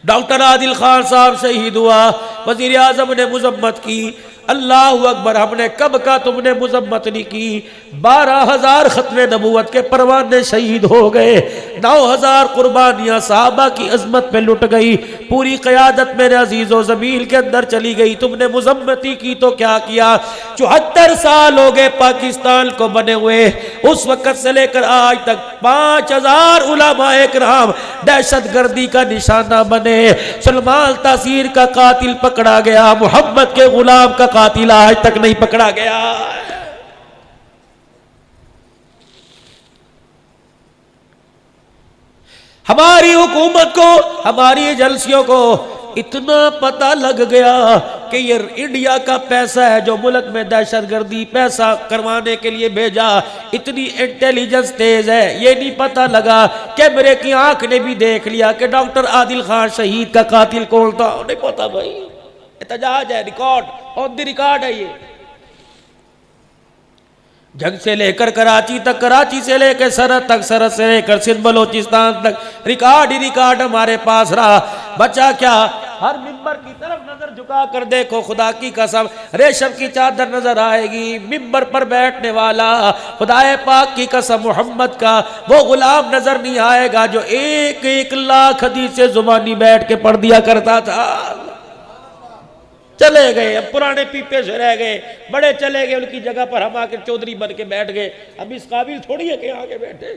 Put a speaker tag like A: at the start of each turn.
A: Doctor عادل خان صاحب شہید ہوا، وزیر اعظم نے مذمت کی، اللہ اکبر، ہم نے کب کا تم نے مذمت نہیں کی؟ 12,000 ختم نبوت کے پروانے شہید ہو گئے، 9,000 قربانیاں صحابہ کی عظمت پہ لٹ گئی، پوری قیادت میرے عزیز و زمین کے اندر چلی گئی، تم نے مذمتی کی تو کیا کیا؟ 74 سال ہو گئے پاکستان کو بنے ہوئے، اس وقت سے لے کر آج تک 5,000 علماء کرام دہشت گردی کا نشانہ بنے، سلمان تاثیر کا قاتل پکڑا گیا، محمد کے غلام کا قاتل آج تک نہیں پکڑا گیا۔ ہماری حکومت کو، ہماری ایجنسیوں کو اتنا پتہ لگ گیا کہ یہ انڈیا کا پیسہ ہے جو ملک میں دہشت گردی پیسہ کروانے کے لیے بھیجا، اتنی انٹیلیجنس تیز ہے، یہ نہیں پتہ لگا کیمرے کی آنکھ نے بھی دیکھ لیا کہ ڈاکٹر عادل خان شہید کا قاتل کون تھا، نہیں پتہ بھائی، احتجاج ہے، ریکارڈ آن دی ریکارڈ ہے۔ یہ جنگ سے لے کر کراچی تک، کراچی سے لے کر سرحد تک، سرحد سے لے کر سندھ بلوچستان تک ریکارڈ ہی ریکارڈ ہمارے پاس رہا۔ بچا کیا؟ ہر ممبر کی طرف نظر جھکا کر دیکھو، خدا کی قسم ریشم کی چادر نظر آئے گی، ممبر پر بیٹھنے والا خدا پاک کی قسم محمد کا وہ غلام نظر نہیں آئے گا جو 1,00,000 حدیث زبانی بیٹھ کے پڑھ دیا کرتا تھا۔ چلے گئے، اب پرانے پیپے سے رہ گئے، بڑے چلے گئے، ان کی جگہ پر ہم آ کے چودھری بن کے بیٹھ گئے، اب اس قابل تھوڑی ہے کہ آگے بیٹھے۔